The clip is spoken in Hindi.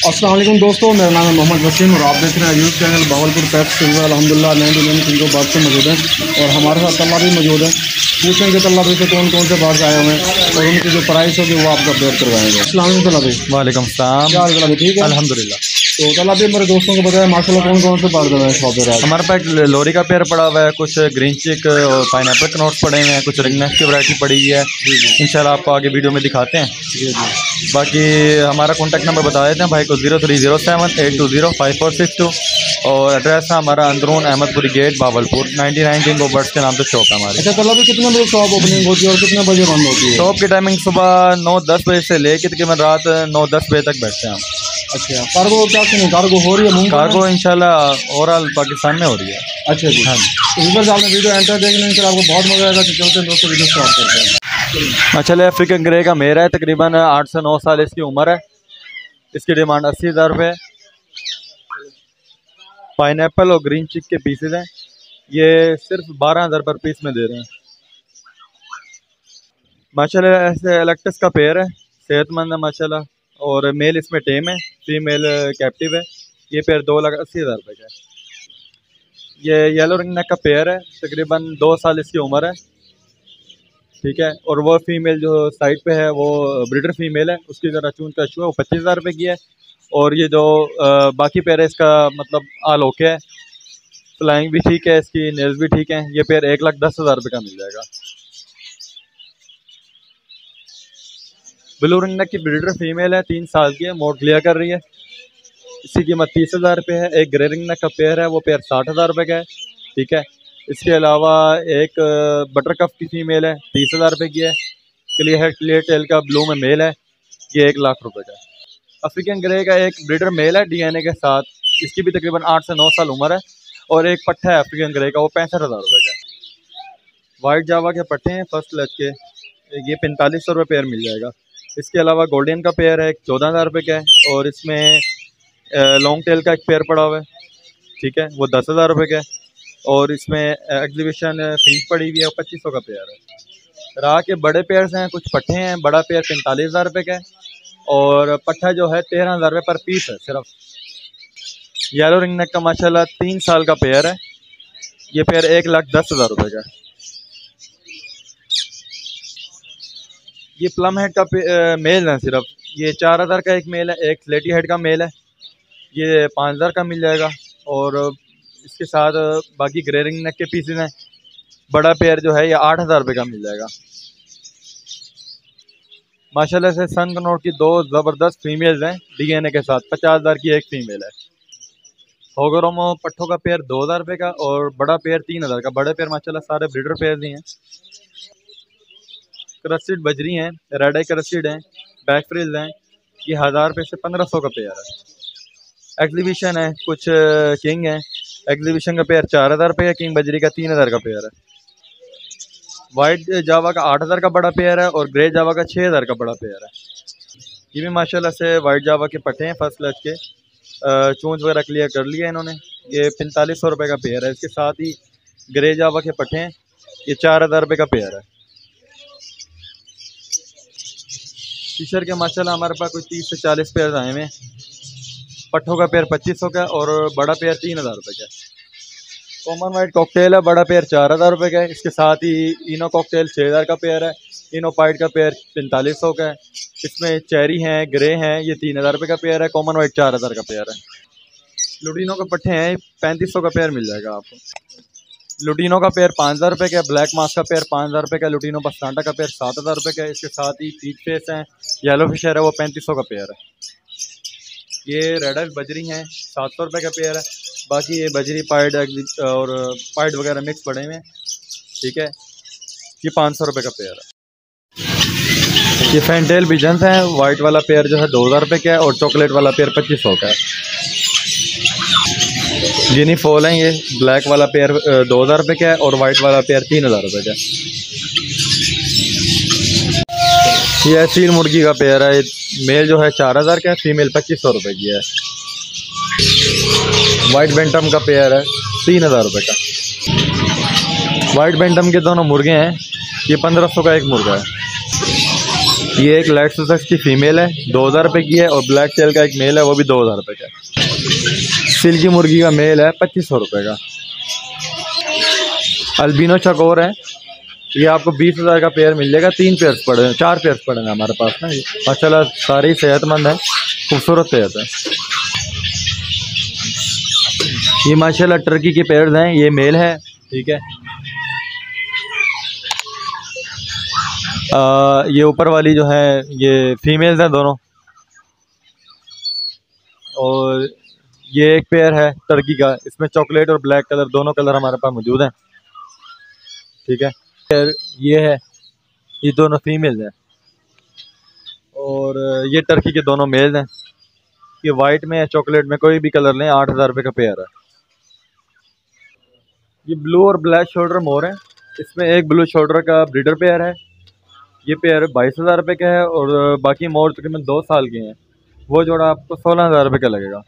अस्सलाम वालेकुम दोस्तों, मेरा नाम है मोहम्मद वसीम और आप देख रहे हैं YouTube channel Bahawalpur pets silver. अल्हम्दुलिल्लाह नए दुनिया में बात से मौजूद है और हमारे साथ तल्ला भी मौजूद है। पूछेंगे तल्ला भाई से कौन कौन से बार्ड्स आए हुए हैं और उनकी जो प्राइस होगी वो आपको अपडेट करवाएंगे। अस्सलाम वालेकुम तल्ला भाई। वालेकुम सलाम। क्या हाल है? ठीक है अल्हम्दुलिल्लाह। तो तल्ला भाई मेरे दोस्तों को बताया माशाल्लाह कौन कौन से बार्ड है शॉप पर? हमारे पास लोरी का पेयर पड़ा हुआ है, कुछ ग्रीन चिक और पाइनएप्पल के नोट्स पड़े हुए हैं, कुछ रिंग नेक की वैरायटी पड़ी हुई है। इंशाल्लाह आपको आगे वीडियो में दिखाते हैं। बाकी हमारा कॉन्टैक्ट नंबर बता देते हैं भाई को 030782054462 और एड्रेस है हमारा अंदरून Ahmadpuri gate Bahawalpur 99 king of birds के नाम से शॉप है हमारी। अच्छा तल्ला भाई कितने बजे शॉप ओपनिंग होती है और कितने बजे बंद होती है? शॉप की टाइमिंग सुबह 9-10 बजे से लेकर तकरीबन रात 9-10 बजे तक बैठते हैं हम। अच्छा कार्गो क्या सुनो, कार्गो हो रही है? कार्गो इंशाल्लाह ओवरऑल पाकिस्तान में हो रही है। अच्छा जी हाँ। तो इस बार आपने वीडियो एंटर देखने से आपको बहुत मजा आएगा। तो चलते हैं दोस्तों वीडियो स्टार्ट करते हैं। माशाल्लाह अफ्रीकन ग्रे का मेरा है, तकरीबन 8 से 9 साल इसकी उम्र है। इसकी डिमांड 80,000 रुपये। पाइनएप्पल और ग्रीन चिक के पीसेज हैं, ये सिर्फ 12,000 पर पीस में दे रहे हैं। माशाल्लाह ऐसे एलेक्टस का पेयर है, सेहतमंद है माशाल्लाह और मेल इसमें टेम है, फीमेल कैप्टिव है। ये पेयर 2,80,000 रुपये का है। ये येलो रिंग नेक का पेयर है, तकरीबन 2 साल इसकी उम्र है। ठीक है, और वो फीमेल जो साइड पे है वो ब्रीडर फीमेल है, उसकी ज़रा चून का इशू है, वो 25,000 रुपये की है। और ये जो बाकी पेयर है इसका मतलब आल ओके है, फ्लाइंग भी ठीक है, इसकी नेल्स भी ठीक है। ये पेयर 1,10,000 रुपये का मिल जाएगा। ब्लू रिंग नेक की ब्रीडर फीमेल है, 3 साल की है, मोड क्लियर कर रही है। इसकी कीमत 30,000 रुपये है। एक ग्रे रिंग नेक का पेयर है, वो पेयर 60,000 रुपये का है। ठीक है, इसके अलावा एक बटर कफ की फीमेल है, 30,000 रुपये की है। क्लियर टेल का ब्लू में मेल है, ये 1,00,000 रुपये का है। अफ्रीकन ग्रे का एक ब्रीडर मेल है डीएनए के साथ, इसकी भी तकरीबन 8 से 9 साल उम्र है। और एक पट्ठा है अफ्रीकन ग्रे का, वो 65,000 रुपये का है। वाइट जावा के पट्टे हैं फर्स्ट लच के, ये 4500 रुपये पेयर मिल जाएगा। इसके अलावा गोल्डन का पेयर है, 14,000 रुपये का है। और इसमें लॉन्ग टेल का एक पेयर पड़ा हुआ है, ठीक है, वो 10,000 रुपये का है। और इसमें एग्जीबिशन फिंच पड़ी हुई है, 2500 का पेयर है। राह के बड़े पेयर्स हैं, कुछ पट्टे हैं। बड़ा पेयर 45,000 रुपये का है और पट्ठा जो है 13,000 रुपये पर पीस है सिर्फ। येलो रिंग नेक का माशाल्लाह 3 साल का पेयर है, ये पेयर 1,10,000 रुपये का है। ये प्लम हेड का मेल है सिर्फ, ये 4,000 का एक मेल है। एक स्लेटी हेड का मेल है, ये 5,000 का मिल जाएगा। और इसके साथ बाकी ग्रे रिंग नेक के पीसेज हैं। बड़ा पेयर जो है ये 8,000 रुपये का मिल जाएगा। माशाल्लाह से सन कनौर की 2 ज़बरदस्त फीमेल्स हैं डीएनए के साथ, 50,000 की एक फीमेल है। होगरोमो पट्ठों का पेयर 2,000 रुपये का और बड़ा पेयर 3,000 का। बड़े पेयर माशाल्लाह सारे ब्रीडर पेयर ही हैं। क्रस्टेड बजरी हैं, रेड आई क्रस्टेड हैं, बैक फ्रिल्स हैं, ये 1,000 रुपये से 1,500 का पेयर है। एग्जीबिशन है, कुछ किंग है। एग्जीबिशन का पेयर 4,000 रुपये का, किंग बजरी का 3,000 का पेयर है। वाइट जावा का 8,000 का बड़ा पेयर है और ग्रे जावा का 6,000 का बड़ा पेयर है। ये भी माशाल्लाह से वाइट जावा के पट्टे हैं फर्स्ट लच के, चूंच वगैरह क्लियर कर लिया इन्होंने। ये 4500 रुपये का पेयर है। इसके साथ ही ग्रे जावा के पट्टे हैं, ये 4,000 रुपये का पेयर है। टीशर्ट के माशाल्लाह हमारे पास कुछ 30 से 40 पेयर आए हुए हैं। पट्ठों का पेयर 2500 का और बड़ा पेयर 3,000 रुपये का है। कॉमन वाइट कॉकटेल है, बड़ा पेयर 4,000 रुपये का है। इसके साथ ही इनो कॉकटेल 6,000 का पेयर है। इनो पाइट का पेयर 4500 का है। इसमें चेरी हैं, ग्रे हैं, ये 3,000 रुपये का पेयर है। कॉमन वाइट 4,000 का पेयर है। लुटीनो के पट्टे हैं, 3500 का पेयर मिल जाएगा आपको। लुटीनो का पेयर 5,000 रुपये का है। ब्लैक मास्क का पेयर 5,000 रुपये का है। लुटीनो बस्टांडा का पेयर 7,000 रुपये का है। इसके साथ ही पीच फेस हैं, येलो फिशर है, वो 3500 का पेयर है। ये रेड आई बजरी हैं, 700 रुपये का पेयर है। बाकी ये बजरी पाइड और पाइड वगैरह मिक्स पड़े हुए हैं, ठीक है, ये 500 रुपये का पेयर है। ये फैंटेल बिजन्स हैं, वाइट वाला पेयर जो है 2,000 रुपये का है और चॉकलेट वाला पेयर 2500 का है। गिनी फॉल हैं, ये ब्लैक वाला पेयर 2,000 रुपये का है और वाइट वाला पेयर 3,000 रुपये का है। ये सील मुर्गी का पेयर है, मेल जो है 4,000 का है, फीमेल 2500 रुपये की है। वाइट बेंटम का पेयर है 3,000 रुपये का। वाइट बेंटम के दोनों मुर्गे हैं, ये 1,500 का एक मुर्गा है। ये एक लाइट sussex की फ़ीमेल है, 2000 रुपये की है, और ब्लैक टेल का एक मेल है, वो भी 2000 रुपये का है। सिल्की मुर्गी का मेल है 2500 रुपये का। अल्बिनो चकोर है, ये आपको 20,000 का पेयर मिल जाएगा। 4 पेयर्स पड़े हैं हमारे पास ना। ये माशाल्लाह सारी सेहतमंद है, खूबसूरत सेहत है। ये माशाल्लाह टर्की के पेयर्स हैं, ये मेल है, ठीक है। ये ऊपर वाली जो है ये फीमेल्स हैं दोनों, और ये एक पेयर है टर्की का, इसमें चॉकलेट और ब्लैक कलर दोनों कलर हमारे पास मौजूद हैं, ठीक है। ये है, ये दोनों फीमेल्स हैं, और ये टर्की के दोनों मेल्स हैं। ये वाइट में या चॉकलेट में कोई भी कलर लें, 8000 रुपये का पेयर है। ये ब्लू और ब्लैक शोल्डर मोर है, इसमें एक ब्लू शोल्डर का ब्रीडर पेयर है, ये पेयर 22,000 रुपये का है, और बाकी मोर तकरीबन 2 साल के हैं, वो जोड़ा आपको 16,000 रुपये का लगेगा।